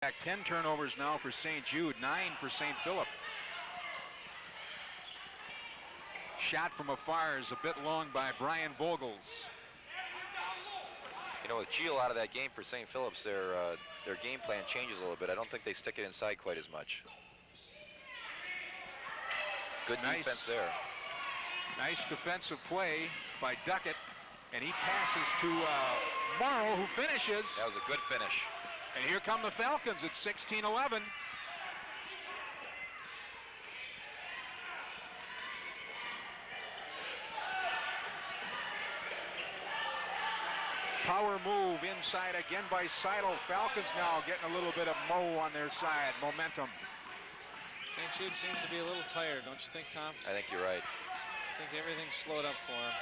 Back 10 turnovers now for St. Jude, 9 for St. Philip. Shot from afar is a bit long by Brian Vogels. You know, with Gio out of that game for St. Philip's, their game plan changes a little bit. I don't think they stick it inside quite as much. Good defense there. Nice defensive play by Duckett, and he passes to Morrow, who finishes. That was a good finish. And here come the Falcons at 16-11. Power move inside again by Seidel. Falcons now getting a little bit of mo on their side, momentum. St. Jude seems to be a little tired, don't you think, Tom? I think you're right. I think everything's slowed up for them.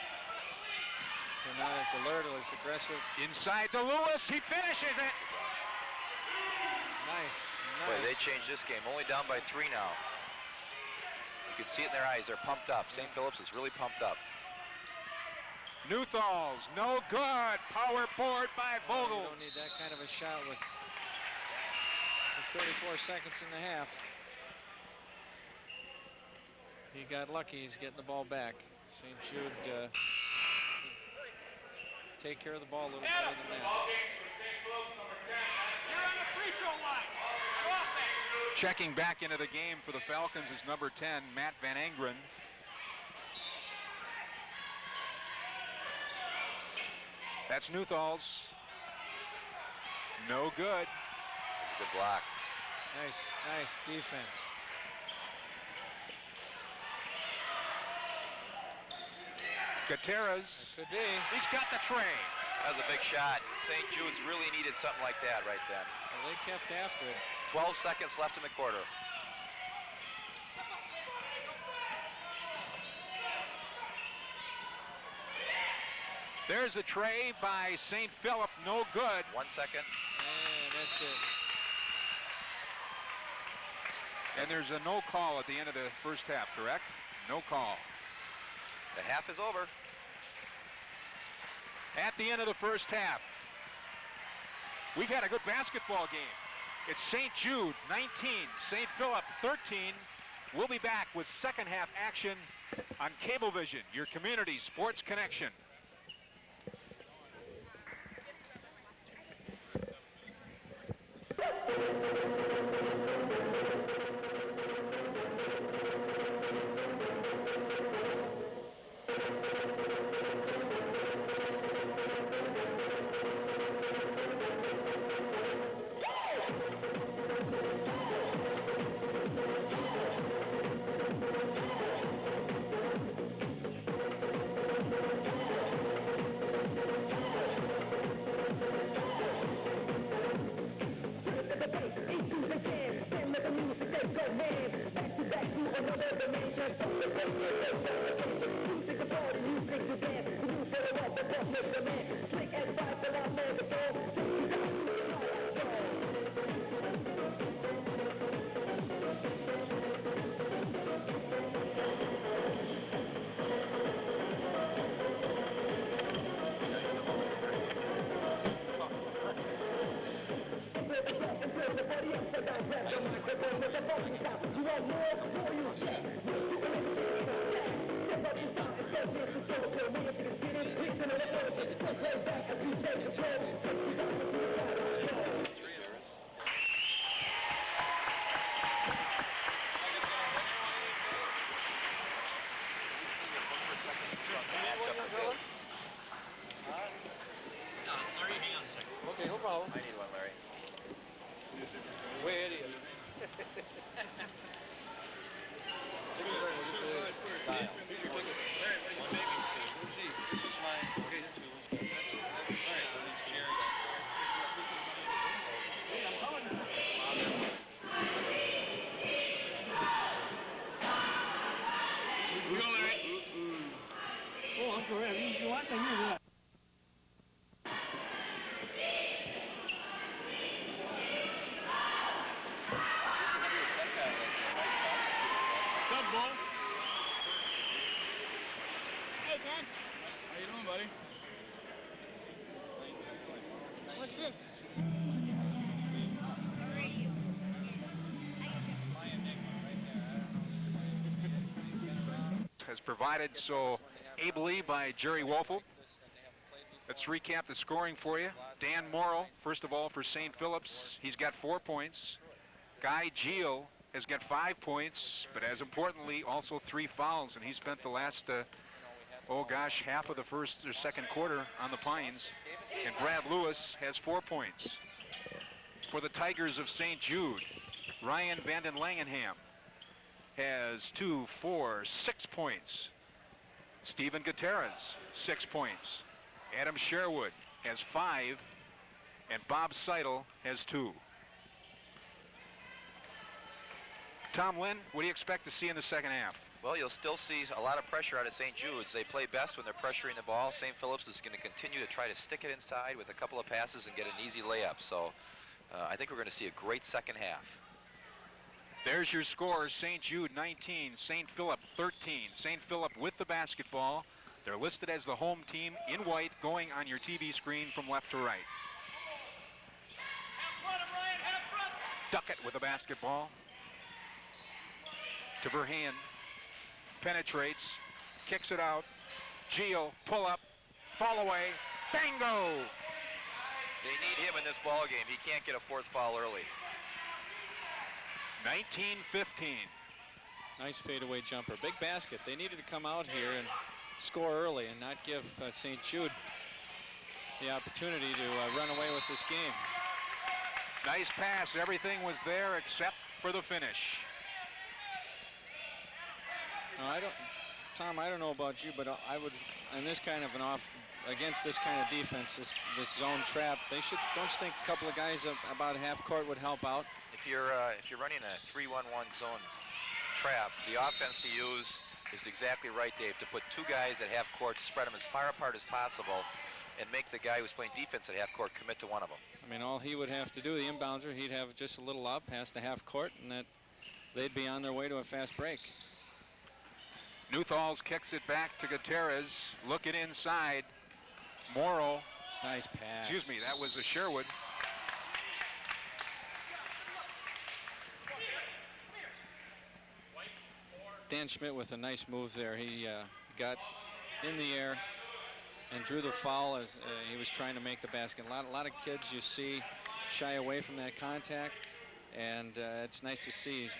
They're not as alert or as aggressive. Inside to Lewis, he finishes it. Nice. Boy, they changed this game. Only down by 3 now. You can see it in their eyes. They're pumped up. St. Philip's is really pumped up. Newthals, no good. Power board by Vogel. You don't need that kind of a shot with 34 seconds in the half. He got lucky. He's getting the ball back. St. Jude take care of the ball a little better than that. You're on the free throw line. Checking back into the game for the Falcons is number 10, Matt Van Angren. That's Newthals. No good. Good block. Nice defense. Gutierrez. Could be. He's got the tray. That was a big shot. St. Jude's really needed something like that right then. Well, they kept after it. 12 seconds left in the quarter. There's a tray by St. Philip, no good. 1 second. And that's it. And there's a no call at the end of the first half, correct? No call. The half is over. At the end of the first half, we've had a good basketball game. It's St. Jude 19, St. Philip 13. We'll be back with second half action on Cablevision, your community sports connection. as provided so ably by Jerry Wolfel. Let's recap the scoring for you. Dan Morrow, first of all, for St. Philip's, he's got 4 points. Guy Geel has got 5 points, but as importantly, also 3 fouls, and he spent the last, half of the first or second quarter on the Pines. And Brad Lewis has 4 points. For the Tigers of St. Jude, Ryan Vanden Langenham has 2, 4, 6 points. Stephen Gutierrez, 6 points. Adam Sherwood has 5, and Bob Seidel has 2. Tom Lynn, what do you expect to see in the second half? Well, you'll still see a lot of pressure out of St. Jude's. They play best when they're pressuring the ball. St. Philip's is going to continue to try to stick it inside with a couple of passes and get an easy layup. So I think we're going to see a great second half. There's your scores. St. Jude 19, St. Philip 13. St. Philip with the basketball. They're listed as the home team in white going on your TV screen from left to right. Duckett with the basketball. To Verheyen. Penetrates. Kicks it out. Geel, pull up. Fall away. Bingo! They need him in this ball game. He can't get a 4th foul early. 19-15. Nice fadeaway jumper. Big basket. They needed to come out here and score early and not give St. Jude the opportunity to run away with this game. Nice pass. Everything was there except for the finish. No, Tom, I don't know about you, but I would, in this kind of against this kind of defense, this zone trap, don't you think a couple of guys about half court would help out? If you're running a 3-1-1 zone trap, the offense to use is exactly right, Dave, to put 2 guys at half court, spread them as far apart as possible, and make the guy who's playing defense at half court commit to one of them. I mean, all he would have to do, the inbounder, he'd have just a little up past the half court, and that they'd be on their way to a fast break. Newthals kicks it back to Gutierrez. Looking inside. Morrow. Nice pass. Excuse me, that was a Sherwood. Dan Schmidt with a nice move there. He got in the air and drew the foul as he was trying to make the basket. A lot of kids you see shy away from that contact, and it's nice to see.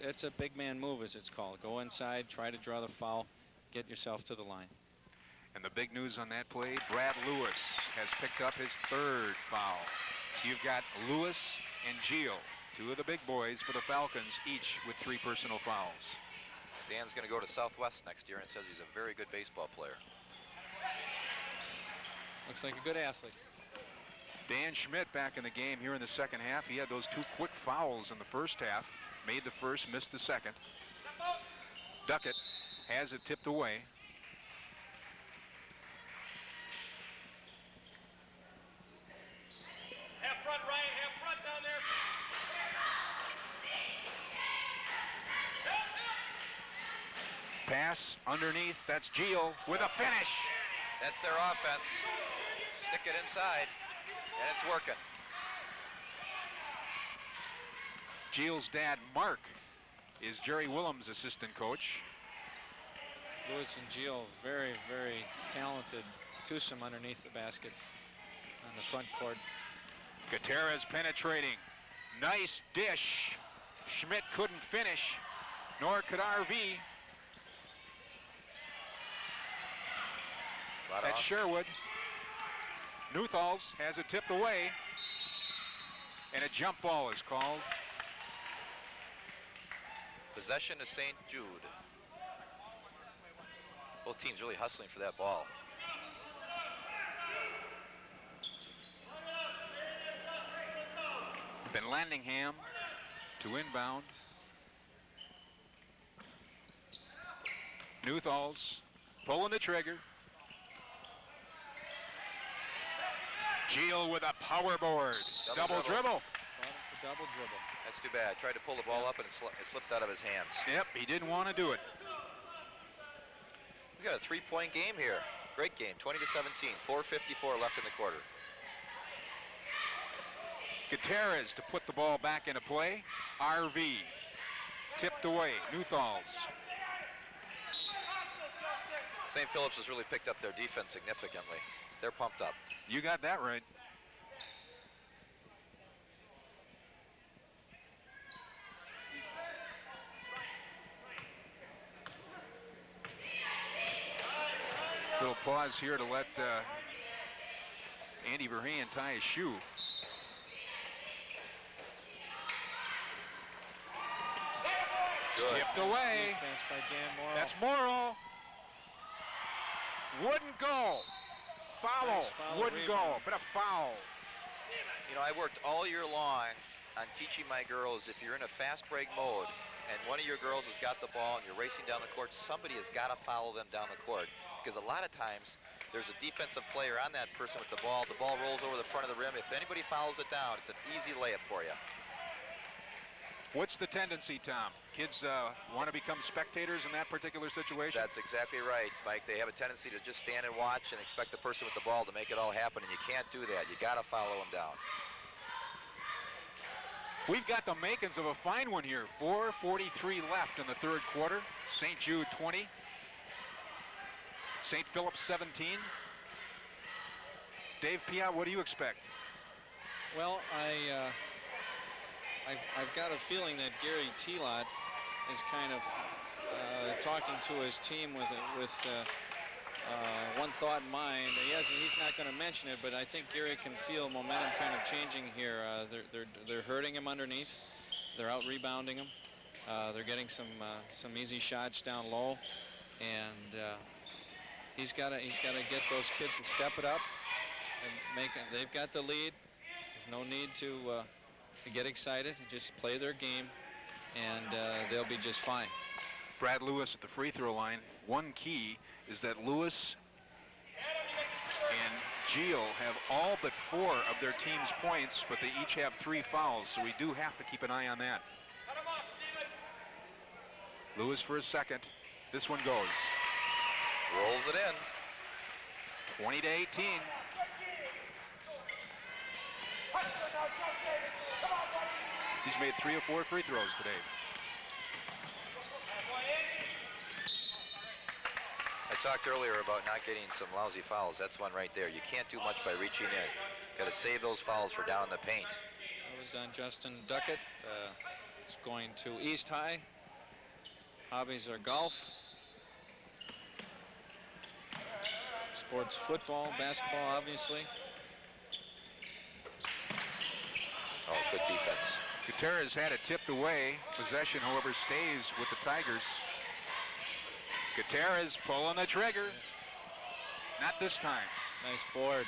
It's a big man move, as it's called. Go inside, try to draw the foul, get yourself to the line. And the big news on that play, Brad Lewis has picked up his 3rd foul. So you've got Lewis and Geel, 2 of the big boys for the Falcons, each with 3 personal fouls. Dan's going to go to Southwest next year and says he's a very good baseball player. Looks like a good athlete. Dan Schmidt back in the game here in the second half. He had those 2 quick fouls in the first half. Made the first, missed the second. Duckett has it tipped away. Half front, Ryan, half front down there. Pass underneath. That's Geel with a finish. That's their offense. Stick it inside, and it's working. Geel's dad, Mark, is Jerry Willem's assistant coach. Lewis and Geel, very, very talented twosome underneath the basket on the front court. Gutierrez penetrating. Nice dish. Schmidt couldn't finish, nor could RV. That's Sherwood. Newthals has it tipped away, and a jump ball is called. Possession to St. Jude. Both teams really hustling for that ball. Ben Landingham to inbound. Newthals pulling the trigger. Geel with a power board. Double dribble. Double dribble. That's too bad. Tried to pull the ball up and it slipped out of his hands. Yep, he didn't want to do it. We got a 3-point game here. Great game, 20-17, 4:54 left in the quarter. Gutierrez to put the ball back into play. RV tipped away. Newthals. St. Phillips has really picked up their defense significantly. They're pumped up. You got that right. Little pause here to let Andy Verheyen tie his shoe. Good. Tipped away. Defense by Dan Morrow. That's Morrow. Wouldn't go. Foul. Nice foul Wouldn't go, rebound. but a foul. You know, I worked all year long on teaching my girls, if you're in a fast break mode and one of your girls has got the ball and you're racing down the court, somebody has got to follow them down the court. Because a lot of times there's a defensive player on that person with the ball rolls over the front of the rim. If anybody fouls it down, it's an easy layup for you. What's the tendency, Tom? Kids want to become spectators in that particular situation? That's exactly right, Mike. They have a tendency to just stand and watch and expect the person with the ball to make it all happen, and you can't do that. You got to follow them down. We've got the makings of a fine one here. 4:43 left in the third quarter. St. Jude 20. St. Philip 17. Dave Piat, what do you expect? Well, I've got a feeling that Gary Telot is kind of talking to his team with one thought in mind. He's not going to mention it, but I think Gary can feel momentum kind of changing here. They're hurting him underneath. They're out rebounding him. They're getting some easy shots down low, and he's got to get those kids to step it up and make it. They've got the lead. There's no need to get excited and just play their game, and they'll be just fine. Brad Lewis at the free throw line. One key is that Lewis and Geel have all but 4 of their team's points, but they each have 3 fouls, so we do have to keep an eye on that. Lewis for a second. This one goes. Rolls it in. 20-18. He's made 3 or 4 free throws today. I talked earlier about not getting some lousy fouls. That's one right there. You can't do much by reaching in. Got to save those fouls for down in the paint. That was on Justin Duckett. He's going to East High. Hobbies are golf, sports, football, basketball, obviously. Oh, good defense. Gutierrez had it tipped away. Possession, however, stays with the Tigers. Gutierrez pulling the trigger. Not this time. Nice board.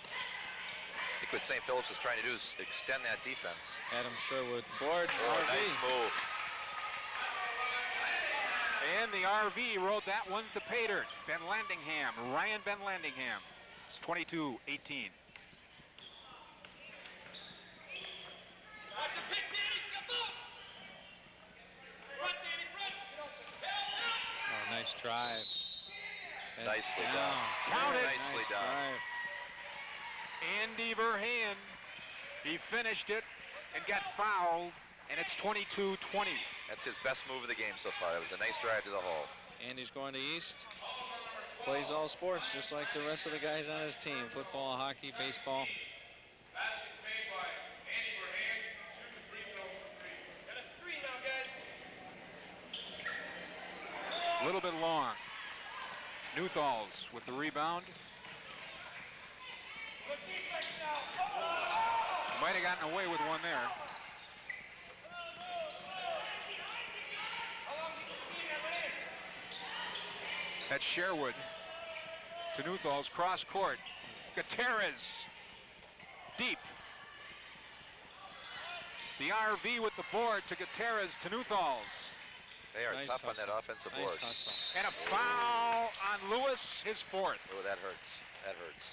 I think what St. Phillips is trying to do is extend that defense. Adam Sherwood, the board. Oh, RV. nice move. And the RV rode that one to Pater. Ben Landingham, Ryan Ben Landingham. It's 22-18. Oh, nice drive. That's Nicely down. done. Count it. Nicely Nice done. drive. Andy Verheyen, he finished it and got fouled, and it's 22-20. That's his best move of the game so far. It was a nice drive to the hole. Andy's going to East. Plays all sports just like the rest of the guys on his team. Football, hockey, baseball. A little bit long. Newthals with the rebound. Might have gotten away with one there. That's Sherwood to Newthals, cross court. Gutierrez, deep. The RV with the board to Gutierrez to Newthals. They are Nice tough on hustle. that offensive Nice board. hustle. And a foul on Lewis, his 4th. Oh, that hurts. That hurts.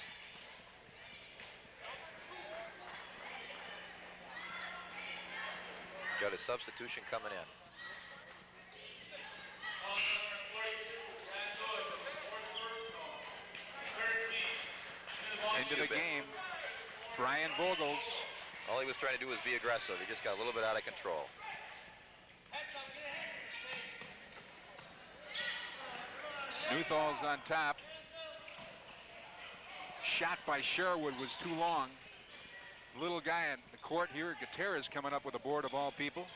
Got a substitution coming in. Into the game, Brian Vogels. All he was trying to do was be aggressive. He just got a little bit out of control. Newthall's on top. Shot by Sherwood was too long. Little guy in the court here. Gutierrez coming up with a board of all people.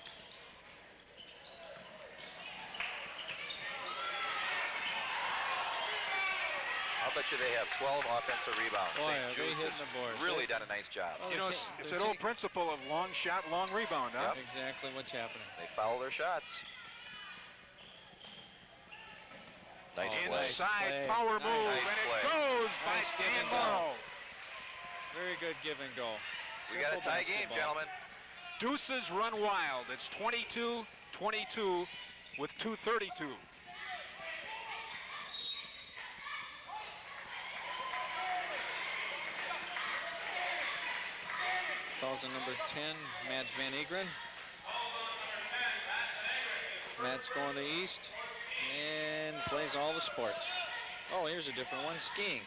I'll bet you they have 12 offensive rebounds. Oh, St. yeah, they Jude's hitting has the boards. really done a nice job. Oh, You know, it's that old principle of long shot, long rebound, huh? Yep. Exactly what's happening. They foul their shots. Nice play. Inside power move, Nice and play. it goes by Nice give Dan and go. Morrow. Very good give and go. We got a Simple tie game, basketball. gentlemen. Deuces run wild. It's 22-22 with 2:32. Calls in number 10, Matt Van Egren. Matt's going to East and plays all the sports. Oh, here's a different one, skiing.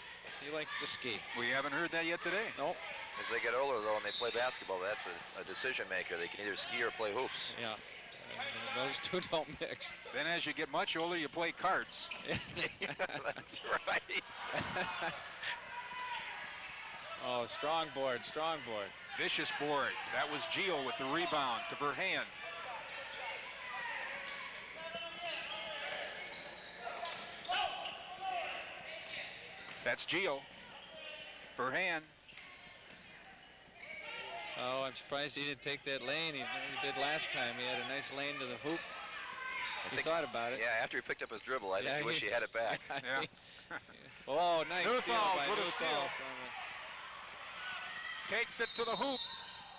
He likes to ski. We haven't heard that yet today. Nope. As they get older, though, and they play basketball, that's a decision maker. They can either ski or play hoops. Yeah. Those two don't mix. Then as you get much older, you play cards. Yeah, that's right. Oh, strong board, strong board. Vicious board. That was Gio with the rebound to Verheyen. That's Gio. Verheyen. Oh, I'm surprised he didn't take that lane he did last time. He had a nice lane to the hoop. He thought about it. Yeah, after he picked up his dribble, I Yeah, think he wish he had it back. Yeah. Oh, nice steal Newthall by with a Newthall. steal. Takes it to the hoop,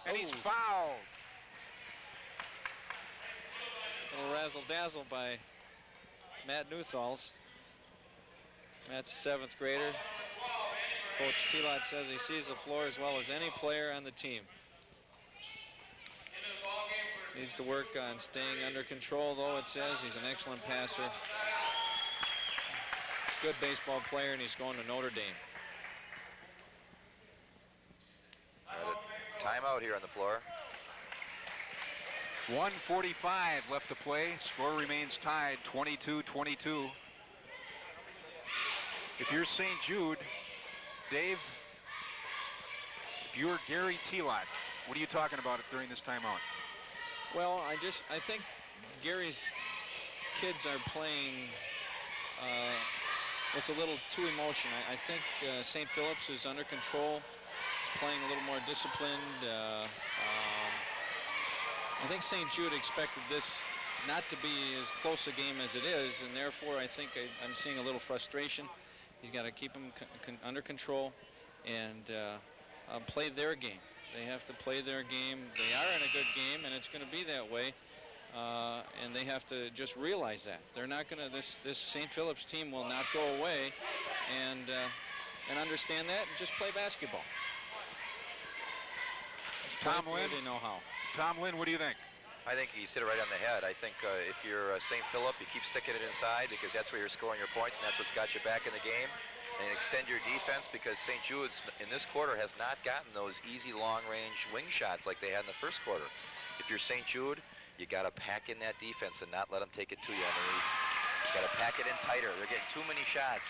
and he's Oh. fouled. Little razzle-dazzle by Matt Newthals. Matt's a 7th grader. Coach Tilot says he sees the floor as well as any player on the team. Needs to work on staying under control, though, it says. He's an excellent passer. Good baseball player, and he's going to Notre Dame. Timeout here on the floor. 1:45 left to play. Score remains tied, 22-22. If you're St. Jude, Dave, if you're Gary Tilot, what are you talking about during this timeout? Well, I think Gary's kids are playing with a little too emotion. I think St. Philip's is under control. He's playing a little more disciplined. I think St. Jude expected this not to be as close a game as it is, and therefore I think I'm seeing a little frustration. He's got to keep them under control and play their game. They have to play their game. They are in a good game, and it's going to be that way. And they have to just realize that they're not going to. This St. Philip's team will not go away, and understand that, and just play basketball. Tom Lynn, they know how. Tom Lynn, what do you think? I think he's hit it right on the head. I think if you're St. Philip, you keep sticking it inside because that's where you're scoring your points, and that's what's got you back in the game. And extend your defense because St. Jude's in this quarter has not gotten those easy long-range wing shots like they had in the first quarter. If you're St. Jude, you got to pack in that defense and not let them take it to you underneath. You got to pack it in tighter. They're getting too many shots.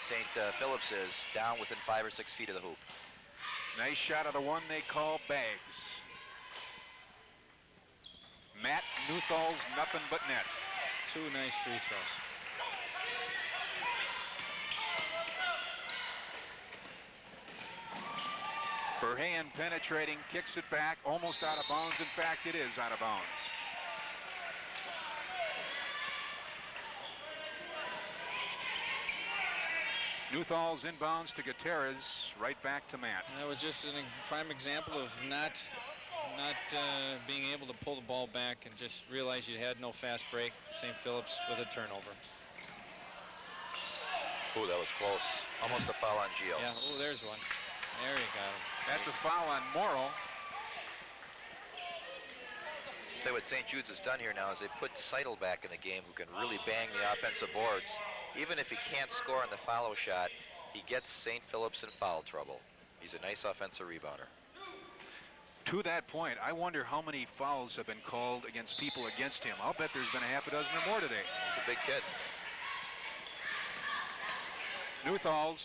St. Philip's is down within 5 or 6 feet of the hoop. Nice shot of the one they call Bags. Matt Newthall's nothing but net. 2 nice free throws. Verheyen penetrating, kicks it back, almost out of bounds. In fact, it is out of bounds. Newthall's inbounds to Gutierrez, right back to Matt. That was just a prime example of not being able to pull the ball back and just realize you had no fast break. St. Philip's with a turnover. Ooh, that was close. Almost a foul on Gio. Yeah, oh, there's one. There you got him. That's a foul on Morrow. Tell you what St. Jude's has done here now is they put Seidel back in the game who can really bang the offensive boards. Even if he can't score on the follow shot, he gets St. Philip's in foul trouble. He's a nice offensive rebounder. To that point, I wonder how many fouls have been called against people against him. I'll bet there's been a half a dozen or more today. He's a big kid. Newthalls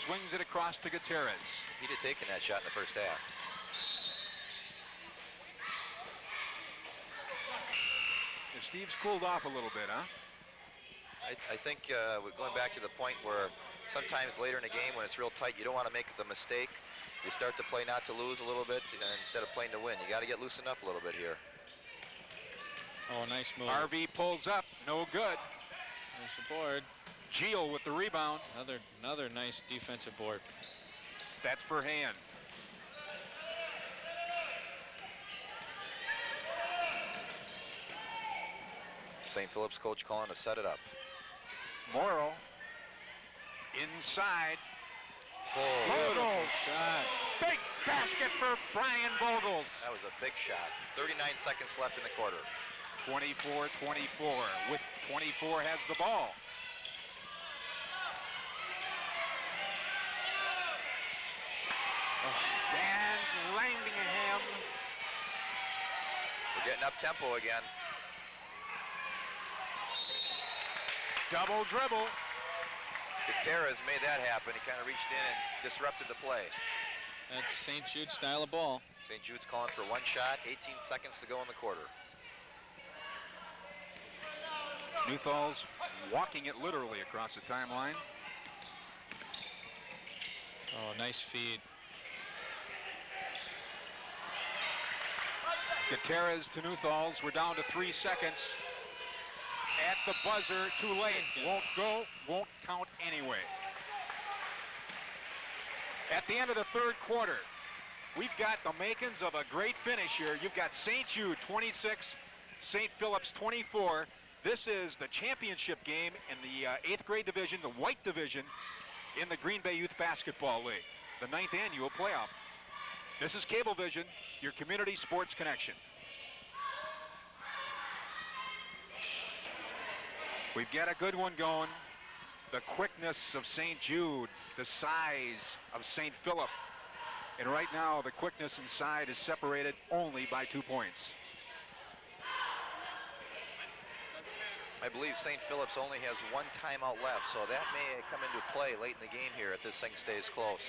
swings it across to Gutierrez. He'd have taken that shot in the first half. Steve's cooled off a little bit, huh? I think we're going back to the point where sometimes later in the game when it's real tight, you don't want to make the mistake. You start to play not to lose a little bit instead of playing to win. You got to get loosened up a little bit here. Oh, nice move. RV pulls up, no good. There's the board. Geel with the rebound. Another nice defensive board. That's for Hand. St. Philip's coach calling to set it up. Morrow inside. Beautiful shot. Big basket for Brian Vogels. That was a big shot. 39 seconds left in the quarter. 24-24. With 24 has the ball. Dan Langingham. We're getting up tempo again. Double dribble. Gutierrez made that happen. He kind of reached in and disrupted the play. That's St. Jude's style of ball. St. Jude's calling for one shot, 18 seconds to go in the quarter. Newthalls walking it literally across the timeline. Oh, nice feed. Gutierrez to Newthalls. We're down to 3 seconds. At the buzzer, too late. Won't go, won't count anyway. At the end of the third quarter, we've got the makings of a great finish here. You've got St. Jude 26, St. Philip's 24. This is the championship game in the 8th grade division, the white division, in the Green Bay Youth Basketball League, the 9th annual playoff. This is Cablevision, your community sports connection. We've got a good one going. The quickness of St. Jude, the size of St. Philip. And right now, the quickness inside is separated only by 2 points. I believe St. Philip's only has one timeout left, so that may come into play late in the game here if this thing stays close.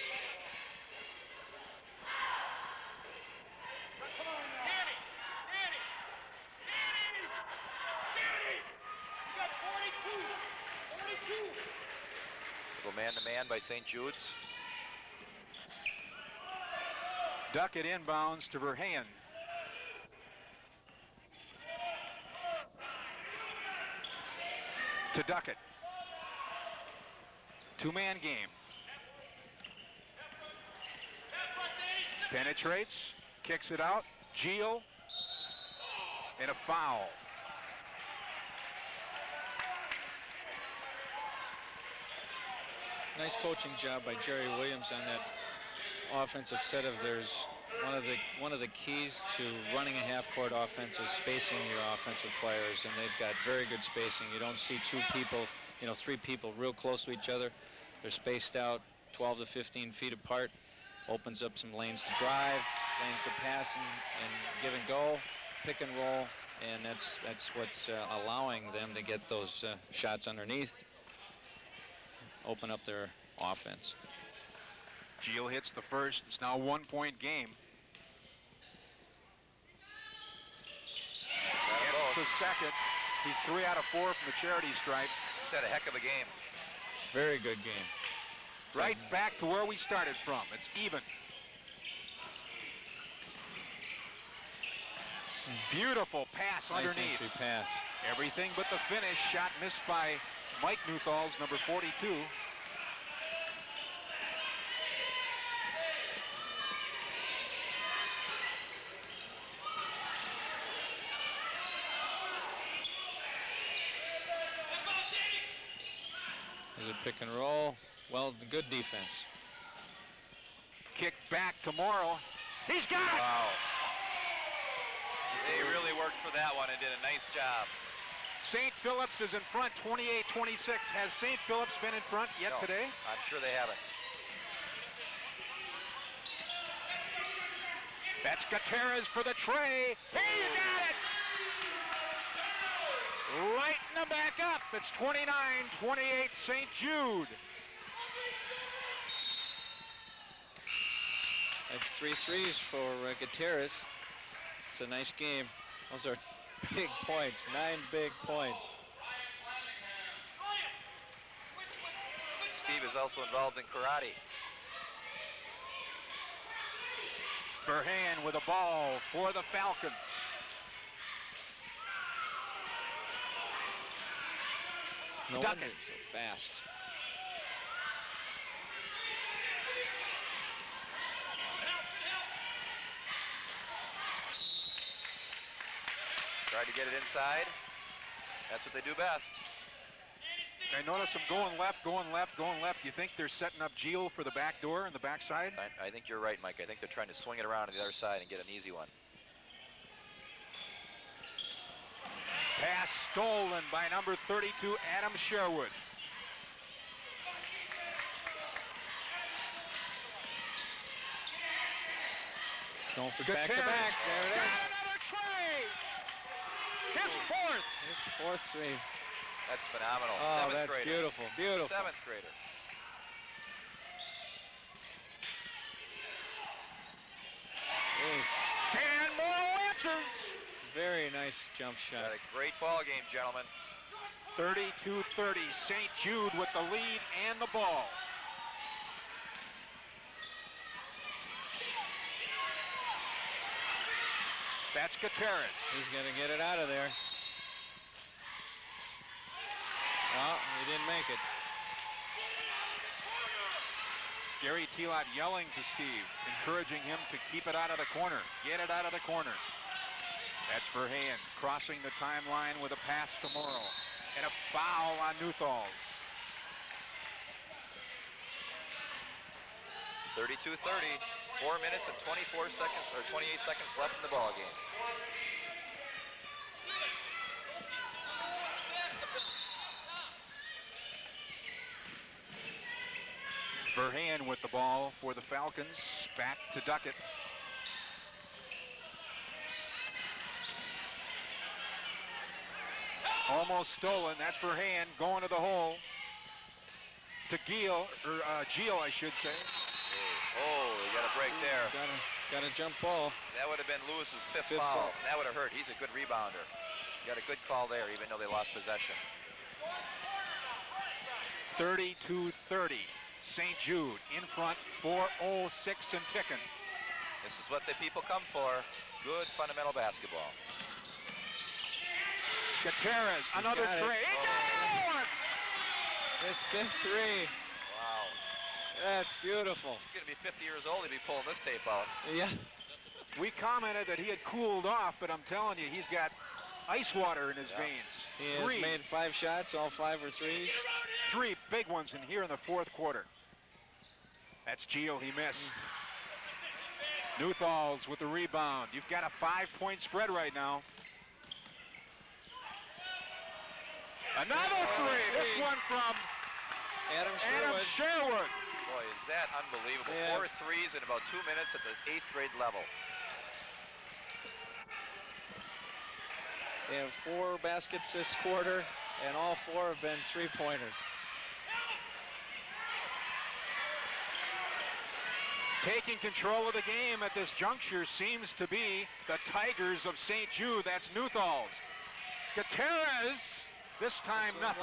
Go man-to-man by St. Jude's. Duck it inbounds to Verheyen. To Duckett. Two-man game. Penetrates, kicks it out. Geel. And a foul. Nice coaching job by Jerry Williams on that offensive set of theirs. One of the keys to running a half-court offense is spacing your offensive players, and they've got very good spacing. You don't see two people, three people real close to each other. They're spaced out 12 to 15 feet apart. Opens up some lanes to drive, lanes to pass and give and go, pick and roll, and that's what's allowing them to get those shots underneath, open up their offense. Geel hits the first. It's now a 1-point game. Gets the second. He's 3 out of 4 from the charity stripe. He's had a heck of a game. Very good game. Right back to where we started from. It's even. Beautiful pass Nice underneath. entry pass. Everything but the finish. Shot missed by Mike Newthalls, number 42. There's a pick and roll. Well, good defense. Kick back to Morrow. He's got it! Wow. They really worked for that one and did a nice job. St. Philip's is in front, 28-26. Has St. Philip's been in front yet No, today? I'm sure they haven't. That's Gutierrez for the tray. He got it! Right them back up. It's 29-28 St. Jude. That's 3 threes for Gutierrez. It's a nice game. Those are big points, 9 big points. Steve is also involved in karate. Verheyen with a ball for the Falcons. No Duck wonder it. he's so fast. Tried to get it inside. That's what they do best. I notice them going left, going left, going left. Do you think they're setting up Gio for the back door and the backside? I think you're right, Mike. I think they're trying to swing it around to the other side and get an easy one. Pass stolen by number 32, Adam Sherwood. Going for back to back. There it is. Got another tray. His fourth. His 4th three. That's phenomenal. Oh, 7th that's grader. beautiful. Beautiful. 7th grader. Jeez. Dan Morrow answers. Very nice jump shot. Got a great ball game, gentlemen. 32-30. St. Jude with the lead and the ball. That's Gutierrez. He's going to get it out of there. Well, he didn't make it. Gary Telot yelling to Steve, encouraging him to keep it out of the corner. Get it out of the corner. That's Verheyen crossing the timeline with a pass to Morrow. And a foul on Newthals. 32-30. 4 minutes and 24 seconds, or 28 seconds left in the ball game. Verheyen with the ball for the Falcons. Back to Duckett. Almost stolen. That's Verheyen going to the hole. To Gio, or Gio, I should say. Oh, he got a break there. Got a jump ball. That would have been Lewis's fifth Fifth foul. foul. That would have hurt. He's a good rebounder. Got a good call there, even though they lost possession. 32-30. St. Jude in front, 4:06 and ticking. This is what the people come for. Good fundamental basketball. Gutierrez, another got it. tray. He got it! His 5th three. Wow. That's beautiful. He's going to be 50 years old. He'll be pulling this tape out. Yeah. We commented that he had cooled off, but I'm telling you, he's got ice water in his Yeah. veins. He has made 5 shots, all 5 are threes. 3 big ones in here in the 4th quarter. That's Gio, he missed. Newthals with the rebound. You've got a 5-point spread right now. Another three. This one from Adam Adam Sherwood. Sherwood. Boy, is that unbelievable. Yeah. 4 threes in about 2 minutes at the 8th grade level. They have 4 baskets this quarter, and all 4 have been 3-pointers. Taking control of the game at this juncture seems to be the Tigers of St. Jude. That's Newthals. Gutierrez, this time nothing.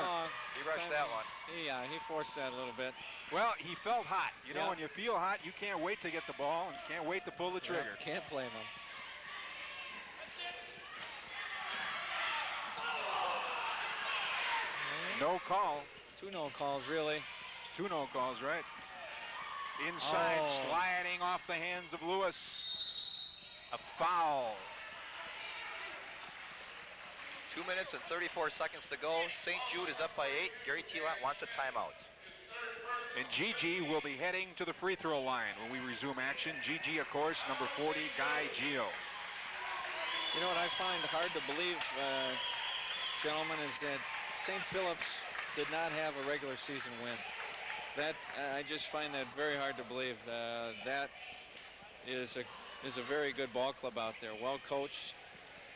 He rushed that one. Yeah, he forced that a little bit. Well, he felt hot. You know, Yeah. when you feel hot, you can't wait to get the ball and can't wait to pull the trigger. Yeah, can't blame him. No call. 2 no calls, really. 2 no calls, right? Inside, Oh. sliding off the hands of Lewis. A foul. 2 minutes and 34 seconds to go. St. Jude is up by 8. Gary Telot wants a timeout. And Gigi will be heading to the free throw line when we resume action. Gigi, of course, number 40, Guy Gio. You know what I find hard to believe, gentlemen, is that St. Philip's did not have a regular season win. That I just find that very hard to believe. That is a very good ball club out there, well coached.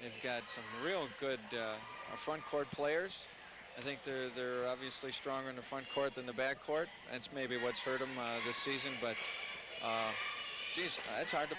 They've got some real good front court players. I think they're obviously stronger in the front court than the back court. That's maybe what's hurt them this season. But, geez, that's hard to